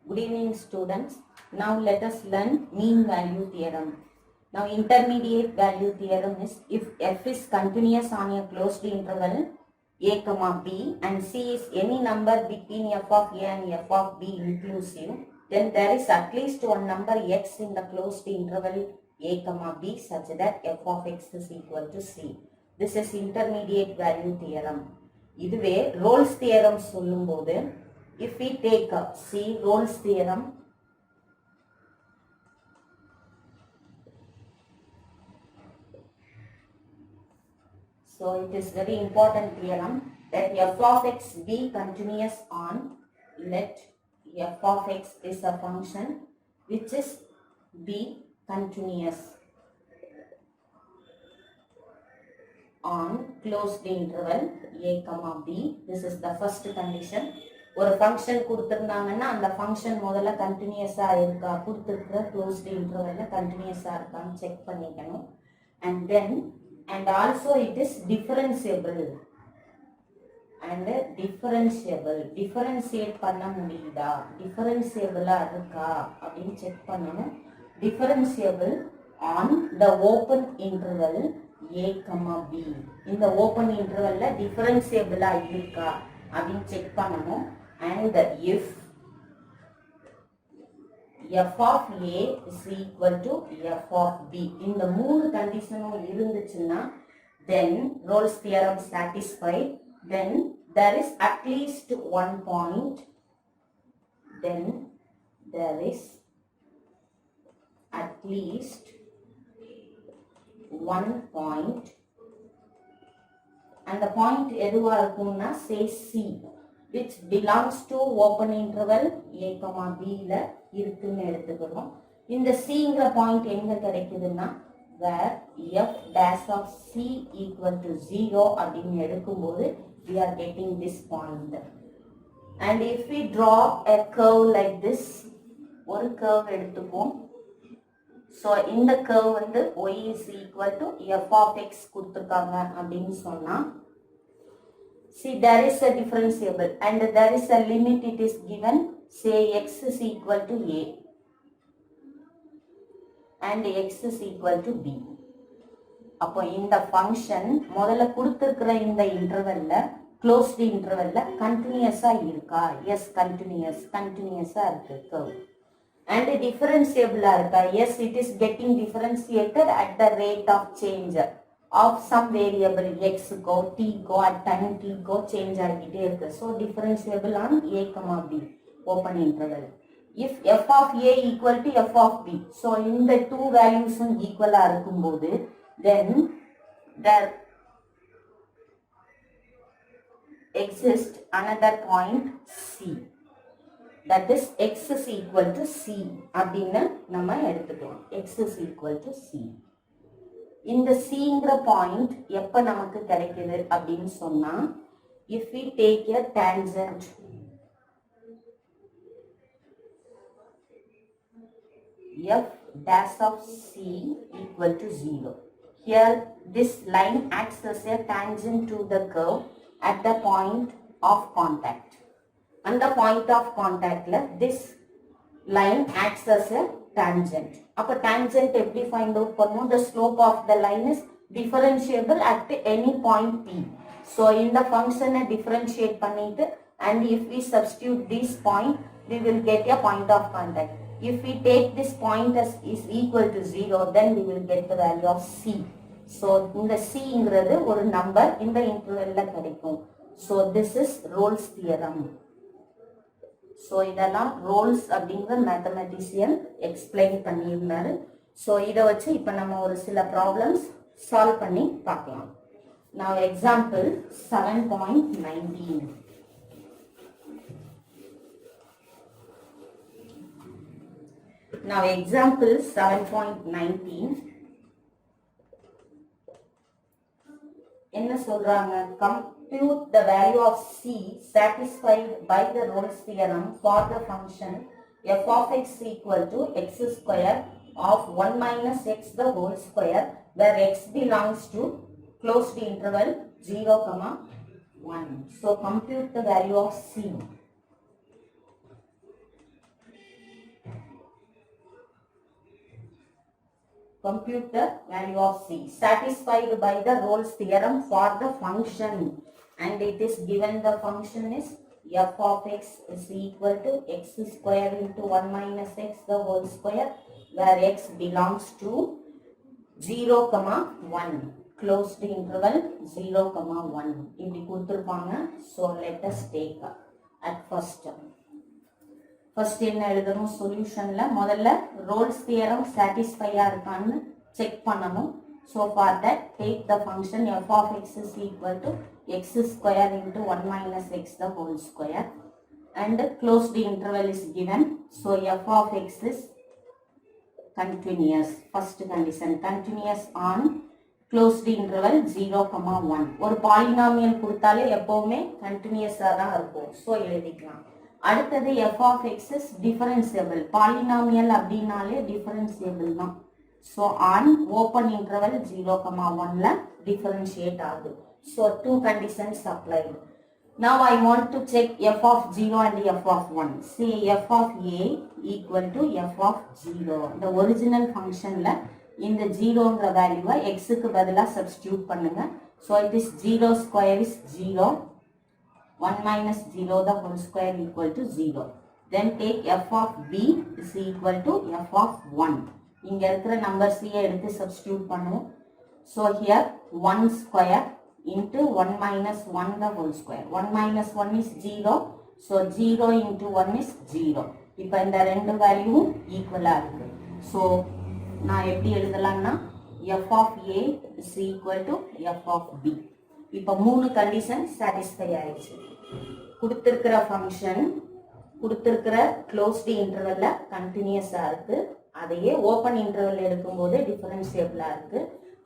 Good evening, students. Now let us learn mean value theorem. Now intermediate value theorem is if f is continuous on a closed interval a comma b and c is any number between f of a and f of b inclusive, then there is at least one number x in the closed interval a comma b such that f of x is equal to c. This is intermediate value theorem. இதுவே Rolle's theorem சொல்லும்போது if we take see Rolle's theorem, so it is very important theorem that f of x be continuous on, let f of x is a function which is be continuous on closed interval a comma b. This is the first condition. ஒரு function கொடுத்துருந்தாங்கன்னா அந்த function முதல்ல கண்டினியூஸாக இருக்கா, கொடுத்துருக்குற closed இன்டர்வலில் கண்டினியூஸாக இருக்கான்னு check பண்ணிக்கணும். And then and also it is differentiable and differentiate பண்ண முடியுதா, டிஃபரன்சியபிளாக இருக்கா அப்படின்னு செக் பண்ணணும். Differentiable on the open interval a comma b. இந்த ஓப்பன் இன்டர்வல்ல டிஃபரன்சியபிளா இருக்கா அப்படின்னு செக் பண்ணணும். and if f of a is equal to f of b, இந்த மூணு கண்டிஷனும் இருந்துச்சுன்னா then Rolle's theorem satisfied, then there is at least one point, then there is at least one point, and the point எதுவா இருக்கும்னா say c which belongs to open interval a comma b ல இருக்குன்னு எடுத்துக்கிறோம். இந்த cங்கிற point எங்க கிடைக்குதுன்னா where f dash of c equal to 0 அப்படின்னு எடுக்கும்போது we are getting this point. And if we draw a curve like this, ஒரு curve எடுத்துப்போம். So இந்த curve வந்து y is equal to f of x கொடுத்துருக்காங்க அப்படின்னு சொன்னா, see there is a differentiable and there is a limit it is given, say x is equal to a and x is equal to b. அப்போ இந்த function முதல்ல கொடுத்துருக்கிற இந்த இன்டர்வல்ல closed இன்டர்வல்ல கண்டினியூஸா இருக்கா, எஸ் கண்டினியூஸா இருக்கு curve. And differentiable இருக்கா, yes it is getting differentiated at the rate of change of some variable x go t go at time t go change ஆகிட்டே இருக்கு. So differentiable on a comma b open interval. If f of a equal to f of b, so இந்த two values equal இருக்கும்போது then there exists another point c, that is x is equal to c அப்படின்னு நம்ம எடுத்துக்கலாம். x is equal to c. இந்த cங்கிற point எப்ப நமக்கு கிடைக்குது அப்படின்னு சொன்னா, if we take a tangent f dash of c equal to 0. Here this line acts as a tangent to the curve at the point of contact. And the point of contact this line acts as a tangent. அப்ப tangent எப்படி find out பண்ணுவோம்? The slope of the line is differentiable at any point p. So இந்த function differentiate பண்ணிட்டு and if we substitute this point we will get a point of contact. If we take this point as is equal to 0, then we will get the value of c. So இந்த cங்கிறது ஒரு number இந்த இன்டர்வல்ல கிடைக்கும். So this is Rolle's theorem. So இதெல்லாம் Rolle's அப்படிங்கிற mathematician explain பண்ணியிருந்தாரு. So இதை வச்சு இப்போ நம்ம ஒரு சில ப்ராப்ளம்ஸ் சால்வ் பண்ணி பார்க்கலாம். நான் எக்ஸாம்பிள் 7.19. நான் எக்ஸாம்பிள் 7.19 என்ன சொல்றாங்க? Compute the value of c satisfied by the Rolle's theorem for the function f of x equal to x square of 1 minus x the whole square where x belongs to closed interval 0, 1. So compute the value of c. compute the value of c satisfied by the Rolle's theorem for the function, and it is given the function is f of x is equal to x square into 1 minus x the whole square, where x belongs to 0, 1 closed interval 0, 1 இப்படி கொடுத்திருப்பாங்க. So let us take at first என்ன எழுதணும், சொல்யூஷன்ல முதல்ல Rolle's theorem சாட்டிஸ்ஃபையா இருக்கான்னு check பண்ணணும். So for that take the function f of x is equal to x square into 1 minus x the whole square, and closed interval is given. So f of x is continuous. First condition continuous on closed interval 0, 1. ஒரு polynomial கொடுத்தாலே எப்பவுமே கண்டினியூஸா தான் இருக்கும். So எழுதிக்கலாம். அடுத்தது f of x is differentiable. Polynomial அப்படின்னாலே differentiable தான். So on open interval 0, 1ல differentiate ஆகுது. So 2 conditions applied. Now I want to check f of 0 and f of 1. Say f of a equal to f of 0. The original functionல இந்த 0ங்கிற வேல்யூவை xக்கு பதிலா substitute பண்ணுங்க. So it is 0 square is 0. 1 minus 0 the whole square equal to 0. Then take f of b is equal to f of 1. இங்க இருக்கிற நம்பர்ஸையே எடுத்து substitute பண்ணுவோம். So here 1 square into 1 minus 1 the whole square. 1 minus 1 is 0. So 0 into 1 is 0. இப்போ இந்த ரெண்டு வேல்யூவும் ஈக்குவலா இருக்கு. So நான் எப்படி எழுதலாம்னா f of a is equal to f of b. இப்போ மூணு கண்டிஷன் சாட்டிஸ்ஃபை ஆயிடுச்சு. கொடுத்திருக்கிற ஃபங்க்ஷன் கொடுத்திருக்கிற க்ளோஸ்டு இன்டர்வல்ல கண்டினியூஸா இருக்கு. அதையே ஓப்பன் இன்டர்வல் எடுக்கும்போது டிஃபரன்ஷியபிளா இருக்கு.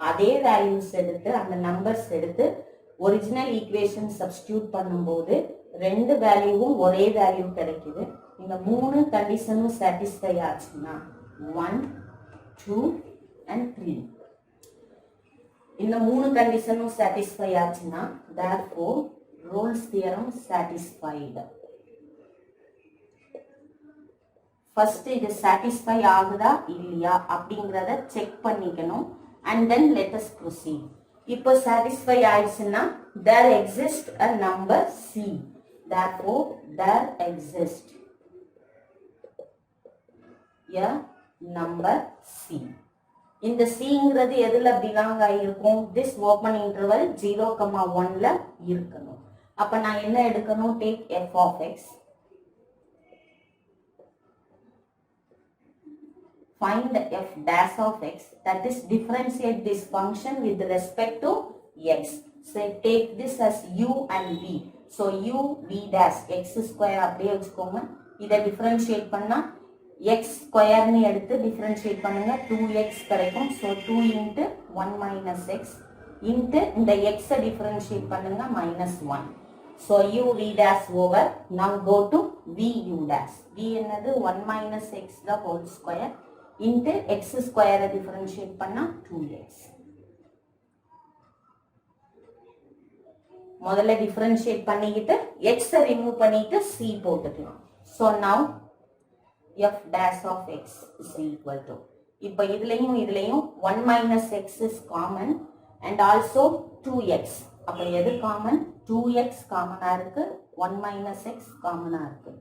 அதே வேல்யூஸ் எடுத்து அந்த நம்பர்ஸ் எடுத்து ஒரிஜினல் ஈக்குவேஷன் சப்ஸ்டியூட் பண்ணும்போது ரெண்டு வேல்யூவும் ஒரே வேல்யூ கிடைக்குது. இந்த மூணு கண்டிஷனும் சாட்டிஸ்ஃபை ஆச்சுன்னா 1, 2 and 3. இந்த மூணு கண்டிஷனும் சாட்டிஸ்ஃபை ஆச்சுன்னா therefore Rolle's theorem satisfied. First இது சாட்டிஸ்ஃபை ஆகுதா இல்லையா அப்படிங்கறத செக் பண்ணிக்கணும். And then let us proceed. இப்போ satisfy ஆயிடுச்சுன்னா there exists a number c. Therefore there exists a number c. இந்த cங்கிறது எதுல belong ஆயிருக்கும்? This open interval 0, 1ல இருக்கணும். அப்ப நான் என்ன எடுக்கணும்? Take f of x. Find f dash of x, that is differentiate this function with respect to x. So take this as u and v. So u v dash x square அப்படியே வச்சுக்கோங்க. இதை differentiate பண்ணா x square னு எடுத்து differentiate பண்ணுங்க 2x கிடைக்கும். So 2 into 1 minus x into இந்த x differentiate பண்ணுங்க -1. So u v dash over. Now go to v u dash. v என்னது 1 minus x the whole square into x square differentiate பண்ணா 2x. முதல்ல differentiate பண்ணிக்கிட்டு x remove பண்ணிட்டு c போட்டுக்கலாம். So now f dash of x is equal to, இப்போ இதுலயும் 1 minus x is common and also 2x. அப்ப எது common? 2x common இருக்கு, 1 minus x common இருக்கு.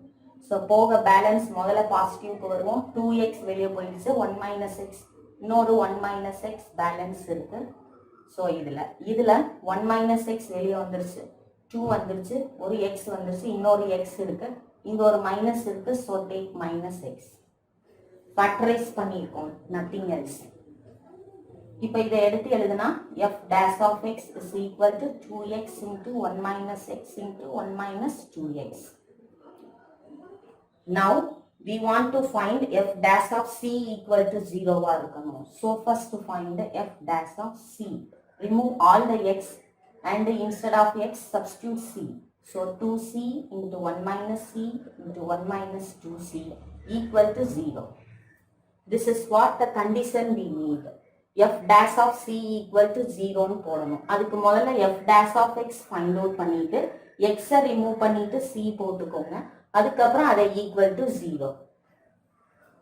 So போக பேலன்ஸ் முதல்ல பாசிட்டிவ்க்கு வருவோம். 2x வெளியே போயிடுச்சு, 1 minus x இன்னொரு 1 minus x பேலன்ஸ் இருக்கு. ஸோ இதுல 1 minus x வெளியே வந்துருச்சு, 2 வந்துருச்சு, ஒரு x வந்துருச்சு, இன்னொரு x இருக்கு, இங்க ஒரு மைனஸ் இருக்கு. So take minus X. Factorise பண்ணியிருக்கோம், நத்திங் எல்ஸ். இப்போ இதை எடுத்து எழுதுனா f dash of x is equal to 2x into 1 minus x into 1 minus 2x. Now we want to find f dash of c equal to 0 வா இருக்கணும். So first to find f dash of c. Remove all the x and instead of x substitute c. So 2c into 1 minus c into 1 minus 2c equal to 0. This is what the condition we need. f dash of c equal to 0 னு போடணும். அதுக்கு முதல்ல f dash of x find out பண்ணிட்டு x remove பண்ணிட்டு c போட்டுக்கோங்க. அதுக்கப்புறம் அதை equal to 0.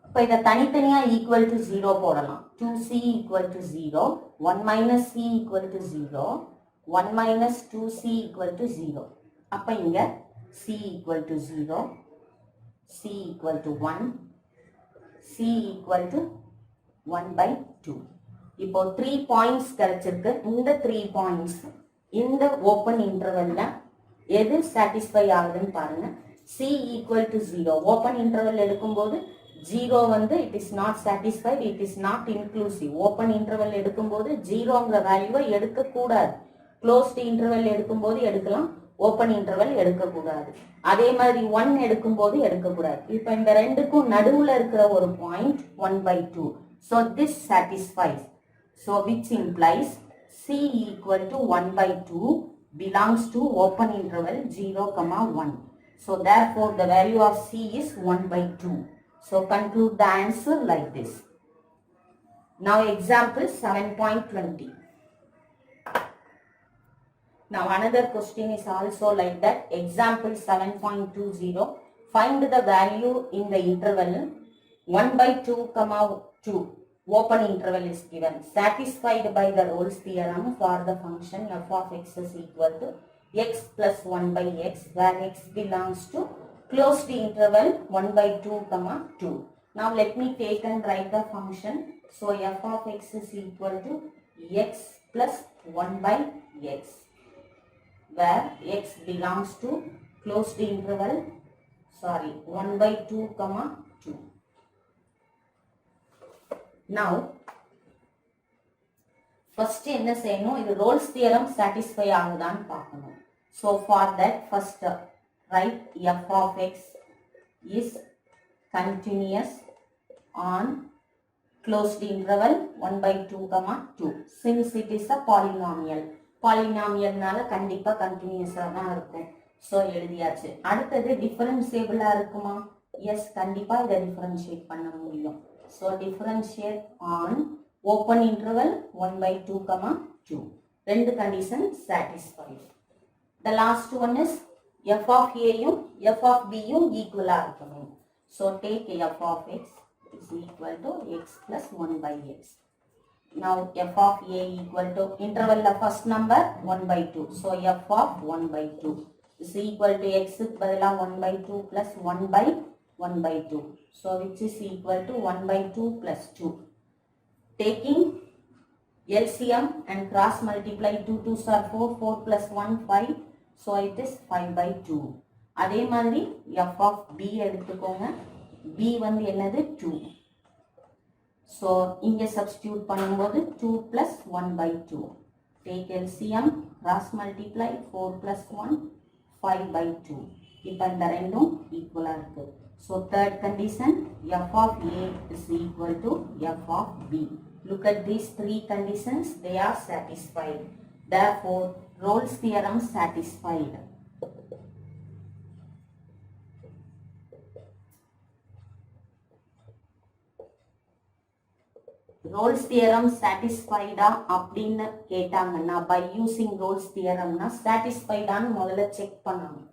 இப்போ இதை தனித்தனியா equal to 0 போடலாம். 2c equal to 0, 1 minus c equal to 0, 1 minus 2c equal to 0. அப்போ இங்க c equal to 0, c equal to 1, c equal to 1 by 2. இப்போ 3 points கிடைச்சிருக்கு. இந்த 3 points இந்த ஓப்பன் இன்டர்வல்ல எது சாட்டிஸ்ஃபை ஆகுதுன்னு பாருங்க. c equal to 0 open interval எடுக்கும்போது 0 வந்து it is not satisfied, it is not inclusive. Open interval எடுக்கும்போது 0ங்கிற வேல்யூவை எடுக்கக்கூடாது. க்ளோஸ்ட் இன்டர்வல் எடுக்கும்போது எடுக்கலாம், ஓப்பன் இன்டர்வல் எடுக்கக்கூடாது. அதே மாதிரி 1 எடுக்கும்போது எடுக்கக்கூடாது. இப்போ இந்த ரெண்டுக்கும் நடுவுல இருக்கிற ஒரு point 1/2. So this satisfies. So which implies c equal to 1/2 belongs to open interval 0, 1. So therefore the value of c is 1/2. So conclude the answer like this. Now example 7.20. Now another question is also like that. Example 7.20. Find the value in the interval 1/2, 2. Open interval is given. Satisfied by the Rolle's theorem for the function f of x is equal to x plus 1 by x, where x belongs to closed interval 1/2, 2. Now let me take and write the function. So f of x is equal to x plus 1 by x, where x belongs to closed interval 1/2, 2. Now first என்ன செய்யணும், இது Rolle's theorem satisfy ஆகுதான்னு பார்க்கணும். So for that first write f of x is continuous on closed interval 1/2, 2. Since it is a polynomial, பாலினாமியல்னால கண்டிப்பா கண்டினியூஸா தான் இருக்கும். So எழுதியாச்சு. அடுத்தது டிஃபரன்சியபிளா இருக்குமா? எஸ், கண்டிப்பா இதை டிஃபரன்ஷியேட் பண்ண முடியும். So differentiate on open interval 1/2, 2. ரெண்டு condition satisfied. The last one is f of ஏயும் எஃப் ஆஃப் பியும் ஈக்குவலா இருக்கணும். So take f of x is equal to x plus 1 by x. Now f of a equal to interval of first number 1/2. So f of 1/2 is equal to x பதிலா 1/2 plus 1/2. So which is equal to 1/2 plus 2. Taking LCM and cross multiply 2 2s are 4, 4 plus 1 5. So it is 5/2. அதே மாதிரி f of b எடுத்துக்கோங்க. b வந்து என்னது 2. So இங்க substitute பண்ணும்போது 2 plus 1/2. Take LCM, cross multiply 4 plus 1, 5/2. இப்போ இந்த ரெண்டும் ஈக்குவலா இருக்கு. So third condition, f of a is equal to f of b. Look at these three conditions, they are satisfied. Therefore, Rolle's theorem satisfied. Rolle's theorem satisfied அப்படின்னு கேட்டாங்கன்னா by using Rolle's theorem னா satisfied ஆன்னு முதல்ல check பண்ணணும்.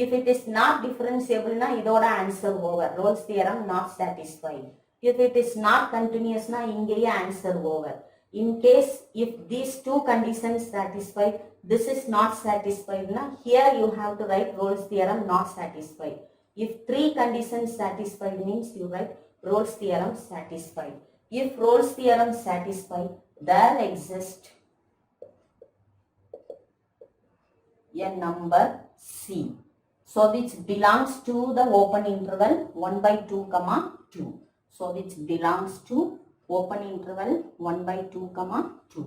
If it is not differentiable னா இதோட answer over. Rolle's theorem not satisfied. If it is not continuous னா இங்கேயே answer over. In case if these two conditions satisfied, this is not satisfied னா here you have to write Rolle's theorem not satisfied. If three conditions satisfied means you write Rolle's theorem satisfied. If Rolle's theorem satisfied, there exists a number c, so which belongs to the open interval 1/2, 2. So which belongs to open interval 1/2, 2.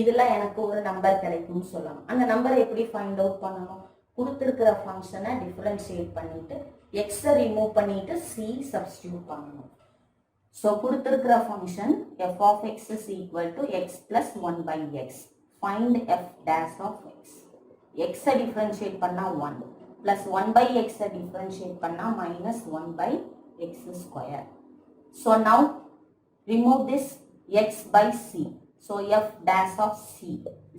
இதுல எனக்கு ஒரு number கிடைக்கும்னு சொல்லலாம். அந்த நம்பரை எப்படி find out பண்ணணும்? கொடுத்திருக்கிற ஃபங்க்ஷனை டிஃபரன்ஷியேட் பண்ணிட்டு எக்ஸை ரிமூவ் பண்ணிட்டு சி சப்ஸ்டிடியூட் பண்ணணும். So கொடுத்திருக்கிற function f of x is equal to x plus 1 by x. Find f dash of x. x differentiate பண்ணா 1 plus 1 by x differentiate பண்ணா minus 1 by x square. So now remove this x by c. So f dash of c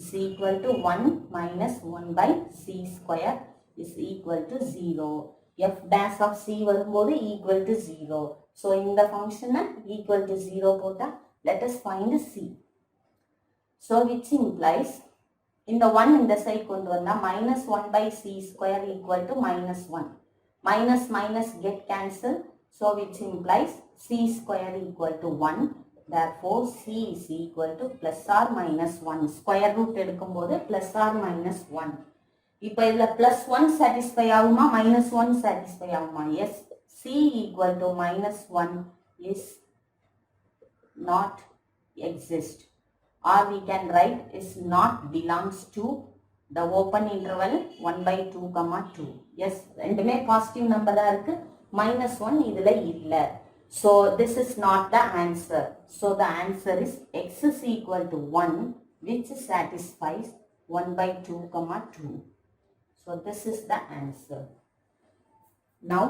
is equal to 1 minus 1 by c square is equal to 0. f dash of c வரும்போது equal to 0. So இந்த function equal to 0 போட்டா let us find c. So which implies இந்த 1 இந்த side கொண்டு வந்தா minus 1 by c square equal to minus 1. Minus minus get cancel. So which implies c square equal to 1. Therefore c is equal to plus or minus 1. Square root எடுக்கும்போது plus or minus 1. இப்போ இதுல plus 1 satisfy ஆகுமா minus 1 satisfy ஆகுமா? Yes, c equal to minus 1 is not exist. Or we can write is not belongs to the open interval 1 by 2 comma 2. Yes, ரெண்டுமே positive number இருக்கு. Minus 1 இதுல இல்ல. So this is not the answer. So the answer is x is equal to 1 which satisfies 1 by 2 comma 2. So this is the answer. Now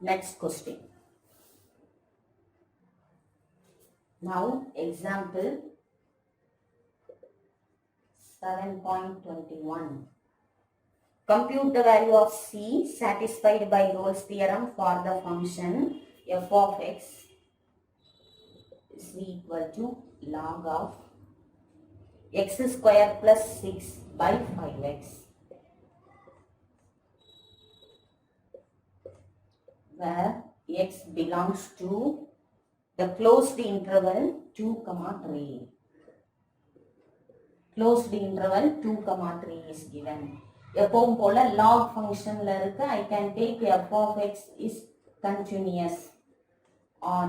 next question. Now example 7.21. Compute the value of c satisfied by Rolle's theorem for the function f of x is equal to log of x square plus 6 by 5x, where x belongs to the closed interval 2 comma 3. Closed interval 2 comma 3 is given. எப்பவும் போல log functionல இருக்கு. I can take f of x is continuous on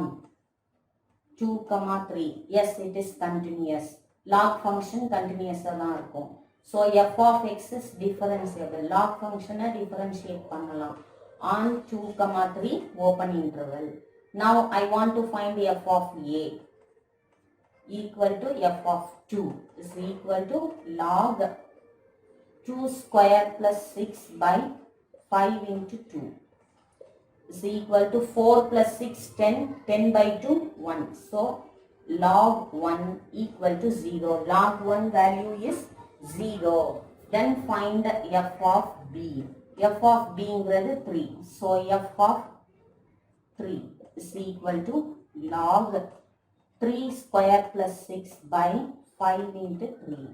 2 comma 3. Yes, it is continuous. Log function continuous தான் இருக்கும். So f of x is differentiable. Log function differentiate பண்ணலாம் on 2 comma 3 open interval. Now I want to find f of a equal to f of 2 is equal to log 2 square plus 6 by 5 into 2 is equal to 4 plus 6 10, 10 by 2 1. So log 1 equal to 0. Log 1 value is 0. Then find f of b. f of b is 3. So f of 3 is equal to log 3 square plus 6 by 5 into 3.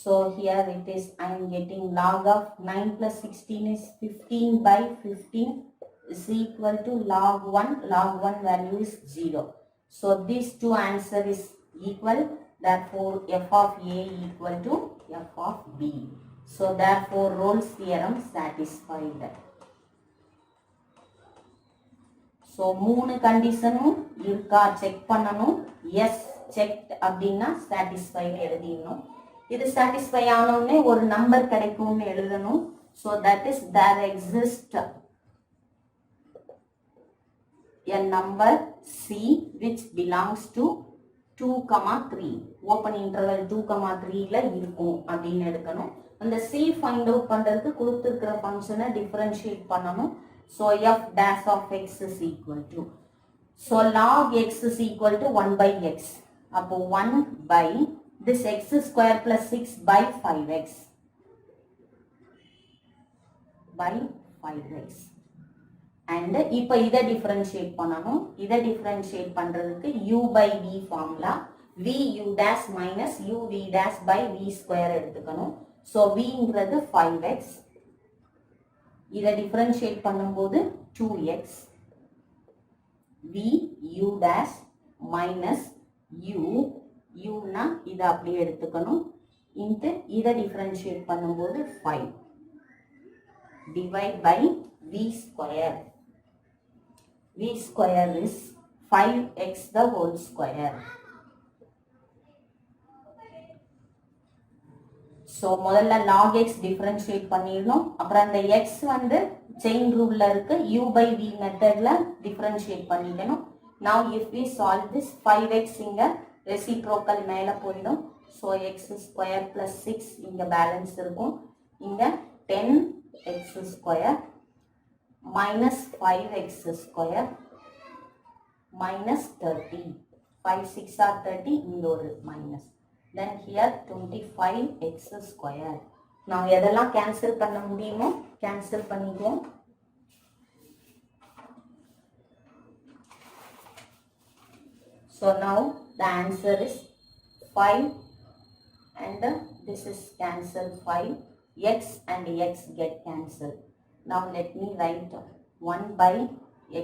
So here it is, I am getting log of 9 plus 16 is 15 by 15 is equal to log 1. Log 1 value is 0. So these two answer is equal. Therefore f of a equal to f of b. So therefore Rolle's theorem satisfied. So 3 கண்டிஷனும் இருக்கா check பண்ணணும். S checked அப்படின்னா satisfied எழுதிடணும். இது satisfy ஆனோடனே ஒரு number கிடைக்கும்னு எழுதணும். So that is there exist a number c which belongs to 2 comma 3. Open interval 2 comma 3ல இருக்கும் அப்படின்னு எடுக்கணும். அந்த c find out பண்றதுக்கு கொடுத்திருக்கிற ஃபங்க்ஷனை டிஃபரன்ஷியேட் பண்ணணும். So f dash of x is equal to, so log x is equal to 1 by x. அப்போ 1 by this x square plus 6 by 5x by 5x. And இப்போ இதை differentiate பண்ணணும். இதை differentiate பண்றதுக்கு u by v formula, v u dash minus u v dash by v square எடுத்துக்கணும். So v ங்கிறது 5x. இதை differentiate பண்ணும்போது 2x v u dash minus u னா இதை அப்படியே எடுத்துக்கணும் into இதை differentiate பண்ணும்போது 5 divide by v square. V square is 5x the whole square. So முதல்ல log x differentiate பண்ணிடணும். அப்புறம் அந்த x வந்து chain rule இருக்கு, u by v மெத்தட்ல differentiate பண்ணிக்கணும். Now if we solve this, 5x இங்க reciprocal மேல போயிடும். So x square plus 6 இங்க balance இருக்கும். இங்க 10x square minus 5x square minus 30. 5 6 are 30, இங்க ஒரு minus. Then here 25x square. Now எதெல்லாம் cancel பண்ண முடியுமோ cancel பண்ணிடுவோம். So now the answer is 5 and this is cancelled 5. X and x get cancelled. Now let me write 1 by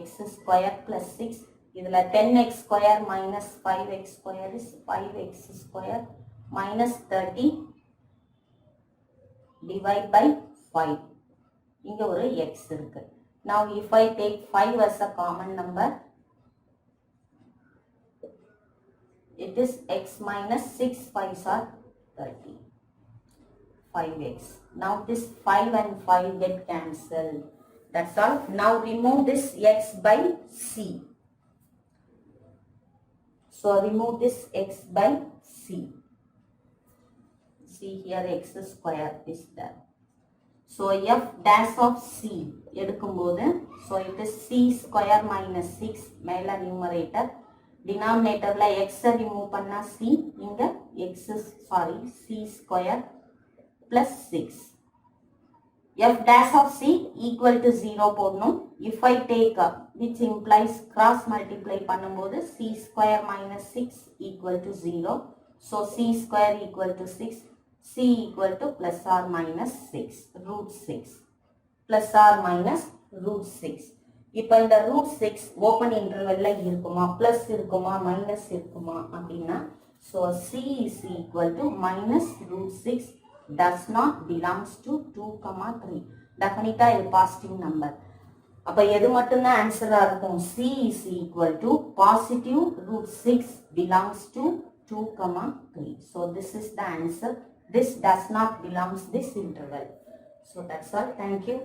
x square plus 6. இதுல 10x square minus 5x square is 5x square minus 30 divide by 5. இங்க ஒரு x இருக்கு. Now if I take 5 as a common number, it is x minus 6 5s are 30. 5x. Now this 5 and 5 get cancelled. That's all. Now remove this x by c. So remove this x by c. See here x square is there. So f dash of c எடுக்கும்போது, so it is c square minus 6 மேல numerator, denominatorல x remove பண்ணா c, இங்க c square plus 6. F dash of c equal to 0 போடணும். If I take which implies cross multiply பண்ணும்போது c square minus 6 equal to 0. So c square equal to 6. C equal to plus or minus 6, root 6. Plus or minus root 6. இப்போ இந்த root 6 open intervalல இருக்குமா, plus இருக்குமா, minus இருக்குமா அப்படின்னா, so C is equal to minus root 6 does not belongs to 2, 3. Definitely இது positive number. அப்ப எது மட்டும்தான் ஆன்சரா இருக்கும்? C is equal to positive root 6 belongs to 2, 3. So this is the answer. This does not belongs this interval. So that's all. Thank you.